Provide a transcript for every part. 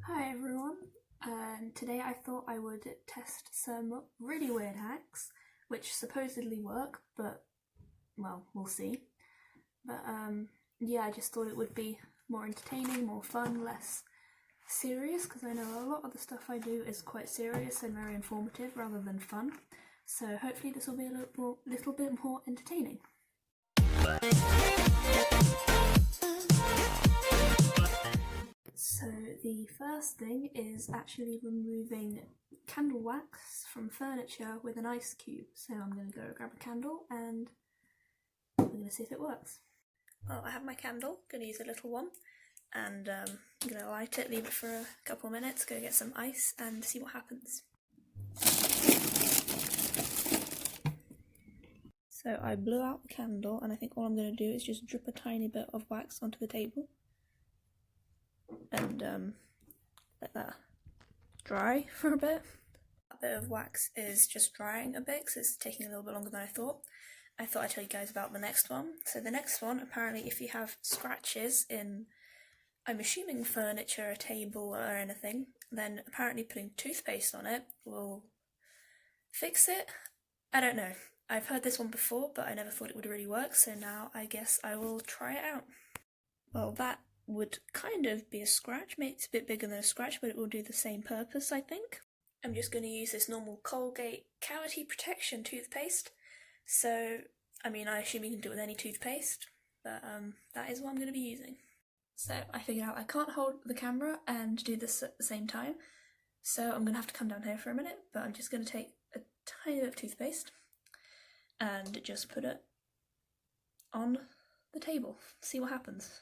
Hi everyone, today I thought I would test some really weird hacks which supposedly work, but well, we'll see. But yeah, I just thought it would be more entertaining, more fun, less serious, because I know a lot of the stuff I do is quite serious and very informative rather than fun. So hopefully this will be a little bit more entertaining. So the first thing is actually removing candle wax from furniture with an ice cube. So I'm going to go grab a candle and we're going to see if it works. Well, I have my candle, going to use a little one, and I'm going to light it, leave it for a couple of minutes, go get some ice and see what happens. So I blew out the candle, and I think all I'm going to do is just drip a tiny bit of wax onto the table and let that dry for a bit. That bit of wax is just drying a bit because it's taking a little bit longer than I thought. I thought I'd tell you guys about the next one. So the next one, apparently if you have scratches in, I'm assuming furniture, a table or anything, then apparently putting toothpaste on it will fix it. I don't know. I've heard this one before, but I never thought it would really work, so now I guess I will try it out. Well, that would kind of be a scratch. Maybe it's a bit bigger than a scratch, but it will do the same purpose, I think. I'm just going to use this normal Colgate cavity protection toothpaste. So, I mean, I assume you can do it with any toothpaste, but that is what I'm going to be using. So I figured out I can't hold the camera and do this at the same time, so I'm going to have to come down here for a minute, but I'm just going to take a tiny bit of toothpaste and just put it on the table, see what happens.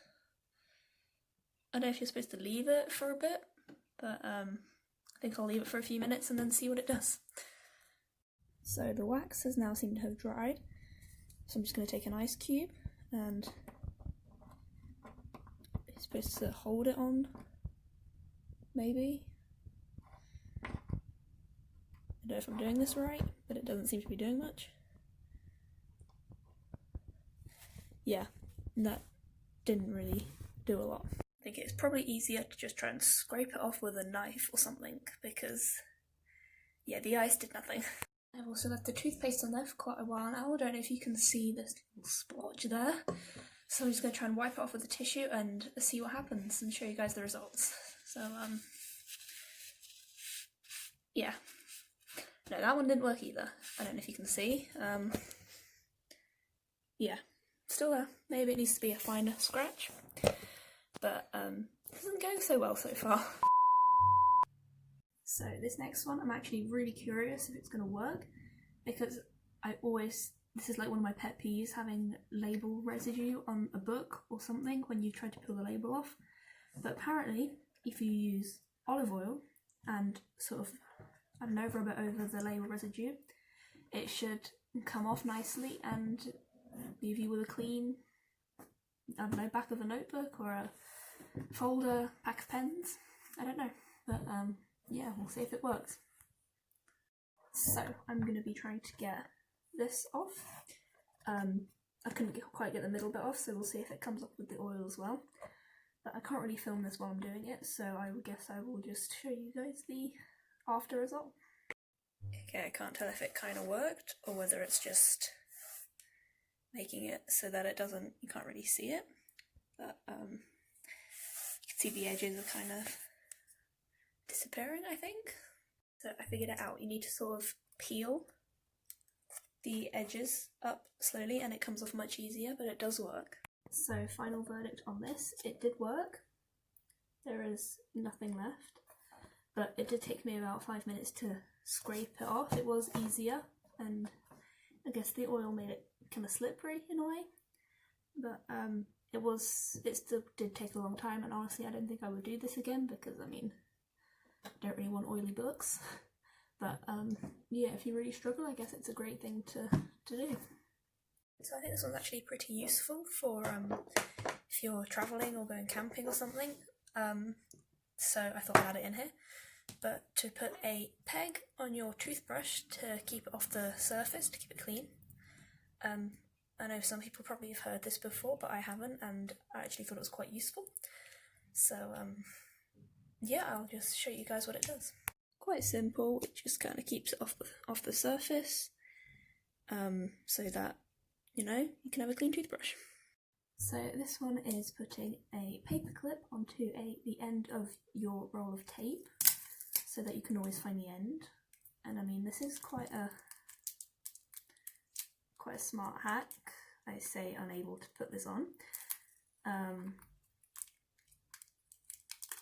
I don't know if you're supposed to leave it for a bit, but I think I'll leave it for a few minutes and then see what it does. So the wax has now seemed to have dried, so I'm just going to take an ice cube and it's supposed to hold it on, maybe. I don't know if I'm doing this right, but it doesn't seem to be doing much. Yeah, that didn't really do a lot. I think it's probably easier to just try and scrape it off with a knife or something, because yeah, the ice did nothing. I've also left the toothpaste on there for quite a while now. I don't know if you can see this little splotch there. So I'm just going to try and wipe it off with a tissue and see what happens and show you guys the results. So yeah. No, that one didn't work either. I don't know if you can see. Yeah, still there. Maybe it needs to be a finer scratch. But this isn't going so well so far. So this next one, I'm actually really curious if it's going to work, because this is like one of my pet peeves, having label residue on a book or something when you try to peel the label off. But apparently, if you use olive oil and sort of, I don't know, rub it over the label residue, it should come off nicely and leave you with a clean, I don't know, back of a notebook or a folder, pack of pens. I don't know, but yeah, we'll see if it works. So I'm going to be trying to get this off. I couldn't quite get the middle bit off, so we'll see if it comes off with the oil as well. But I can't really film this while I'm doing it, so I would guess I will just show you guys the after result. Okay, I can't tell if it kind of worked or whether it's just making it so that it doesn't, you can't really see it. But you can see the edges are kind of disappearing, I think. So I figured it out. You need to sort of peel the edges up slowly and it comes off much easier, but it does work. So final verdict on this, it did work. There is nothing left, but it did take me about 5 minutes to scrape it off. It was easier, and I guess the oil made it kind of slippery in a way, but it still did take a long time, and honestly I don't think I would do this again, because I mean, I don't really want oily books. But yeah, if you really struggle, I guess it's a great thing to do. So I think this one's actually pretty useful for if you're travelling or going camping or something. So I thought I'd add it in here. But to put a peg on your toothbrush to keep it off the surface, to keep it clean. I know some people probably have heard this before, but I haven't, and I actually thought it was quite useful. So yeah, I'll just show you guys what it does. Quite simple, it just kind of keeps it off the surface, so that, you know, you can have a clean toothbrush. So this one is putting a paper clip onto the end of your roll of tape, so that you can always find the end. And I mean, this is quite a smart hack. I say unable to put this on.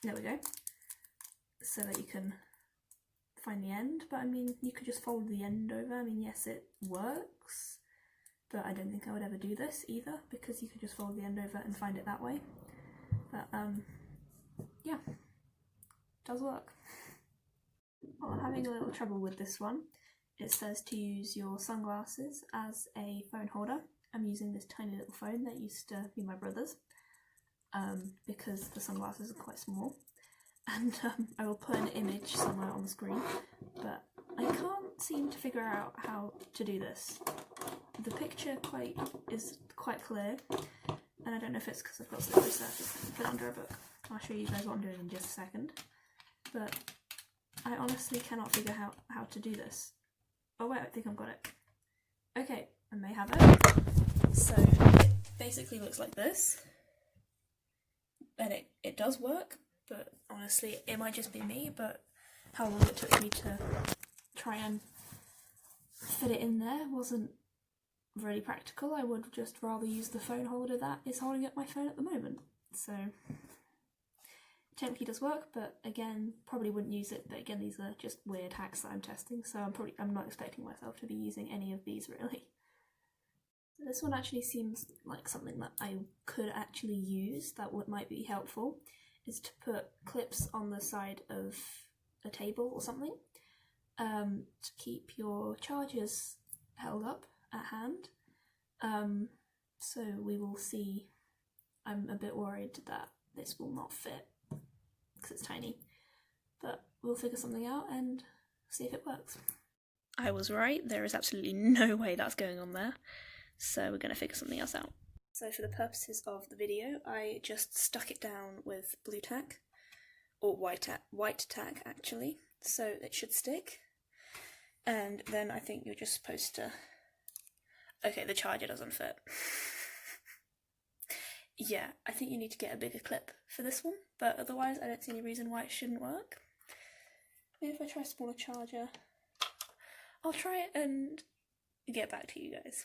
There we go. So that you can find the end, but I mean, you could just fold the end over. I mean, yes, it works, but I don't think I would ever do this either, because you could just fold the end over and find it that way. But yeah, it does work. Well, I'm having a little trouble with this one. It says to use your sunglasses as a phone holder. I'm using this tiny little phone that used to be my brother's, because the sunglasses are quite small. And I will put an image somewhere on the screen, but I can't seem to figure out how to do this. The picture is quite clear, and I don't know if it's because I've got slippery surface. I can put it under a book. I'll show you guys what I'm doing in just a second. But I honestly cannot figure out how to do this. Oh wait, I think I've got it. Okay, I may have it. So it basically looks like this, and it does work. But honestly, it might just be me, but how long it took me to try and fit it in there wasn't really practical. I would just rather use the phone holder that is holding up my phone at the moment. So it technically does work, but again, probably wouldn't use it. But again, these are just weird hacks that I'm testing, so I'm not expecting myself to be using any of these really. So this one actually seems like something that I could actually use that might be helpful. Is to put clips on the side of a table or something, to keep your chargers held up at hand. So we will see. I'm a bit worried that this will not fit because it's tiny, but we'll figure something out and see if it works. I was right, there is absolutely no way that's going on there, so we're going to figure something else out. So for the purposes of the video, I just stuck it down with blue tack, or white tack actually, so it should stick. And then I think you're just supposed to... Okay, the charger doesn't fit. Yeah, I think you need to get a bigger clip for this one, but otherwise I don't see any reason why it shouldn't work. Maybe if I try a smaller charger, I'll try it and get back to you guys.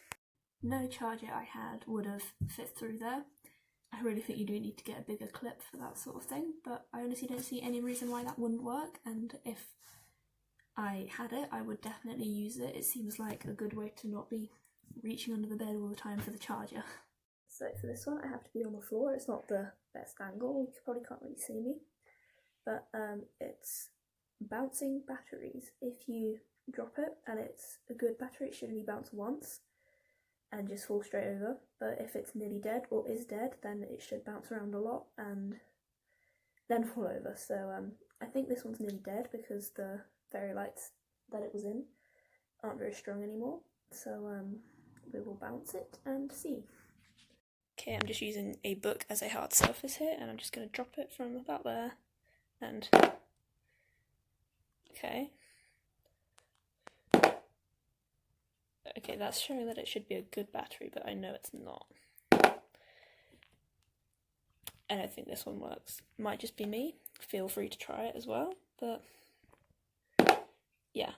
No charger I had would have fit through there. I really think you do need to get a bigger clip for that sort of thing, but I honestly don't see any reason why that wouldn't work, and if I had it, I would definitely use it. It seems like a good way to not be reaching under the bed all the time for the charger. So for this one, I have to be on the floor. It's not the best angle, you probably can't really see me, but it's bouncing batteries. If you drop it and it's a good battery, it should only bounce once and just fall straight over, but if it's nearly dead or is dead, then it should bounce around a lot and then fall over. So I think this one's nearly dead because the fairy lights that it was in aren't very strong anymore, so we will bounce it and see. Okay, I'm just using a book as a hard surface here, and I'm just going to drop it from about there, and okay. Okay, that's showing that it should be a good battery, but I know it's not. I don't think this one works. Might just be me. Feel free to try it as well, but yeah,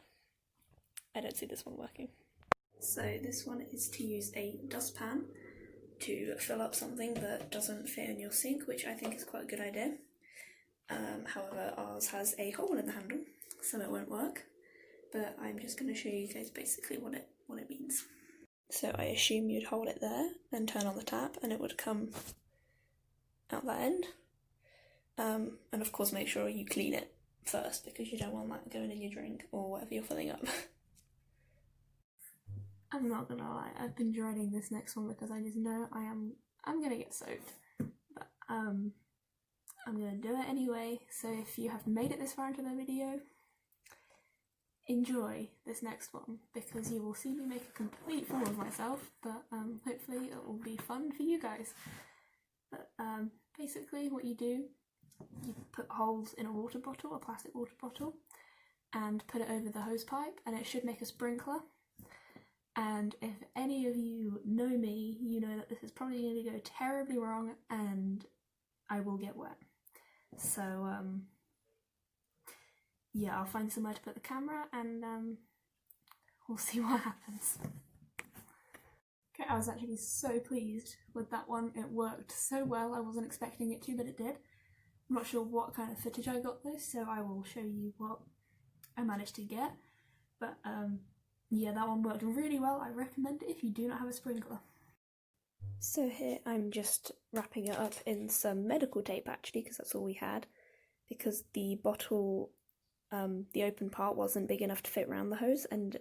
I don't see this one working. So this one is to use a dustpan to fill up something that doesn't fit in your sink, which I think is quite a good idea. However, ours has a hole in the handle, so it won't work. But I'm just going to show you guys basically what it means. So I assume you'd hold it there and turn on the tap, and it would come out that end. And of course, make sure you clean it first, because you don't want that going in your drink or whatever you're filling up. I'm not gonna lie, I've been dreading this next one because I just know I'm gonna get soaked. But I'm gonna do it anyway, so if you have made it this far into the video, enjoy this next one, because you will see me make a complete fool of myself, but hopefully it will be fun for you guys. But basically what you do you put holes in a water bottle, a plastic water bottle, and put it over the hose pipe, and it should make a sprinkler. And if any of you know me, you know that this is probably going to go terribly wrong and I will get wet. So yeah, I'll find somewhere to put the camera and we'll see what happens. Okay, I was actually so pleased with that one. It worked so well. I wasn't expecting it to, but it did. I'm not sure what kind of footage I got though, so I will show you what I managed to get. But yeah, that one worked really well. I recommend it if you do not have a sprinkler. So here I'm just wrapping it up in some medical tape actually, because that's all we had, because the bottle, the open part wasn't big enough to fit around the hose and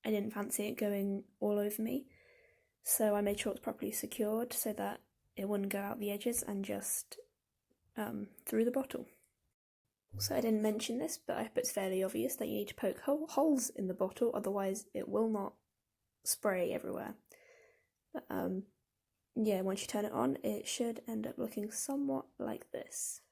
I didn't fancy it going all over me. So I made sure it was properly secured so that it wouldn't go out the edges and just through the bottle. So I didn't mention this, but I hope it's fairly obvious that you need to poke holes in the bottle, otherwise it will not spray everywhere. But yeah, once you turn it on, it should end up looking somewhat like this.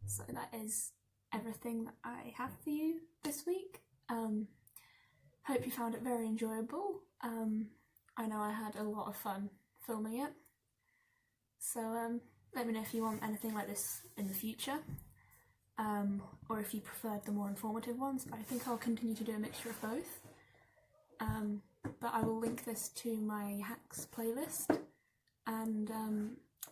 So that is everything that I have for you this week. Hope you found it very enjoyable. I know I had a lot of fun filming it. So let me know if you want anything like this in the future, or if you preferred the more informative ones. I think I'll continue to do a mixture of both. But I will link this to my hacks playlist, and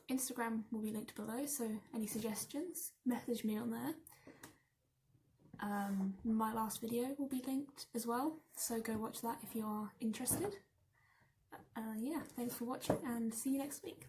Instagram will be linked below, so any suggestions, message me on there. My last video will be linked as well, so go watch that if you are interested. Yeah, thanks for watching and see you next week.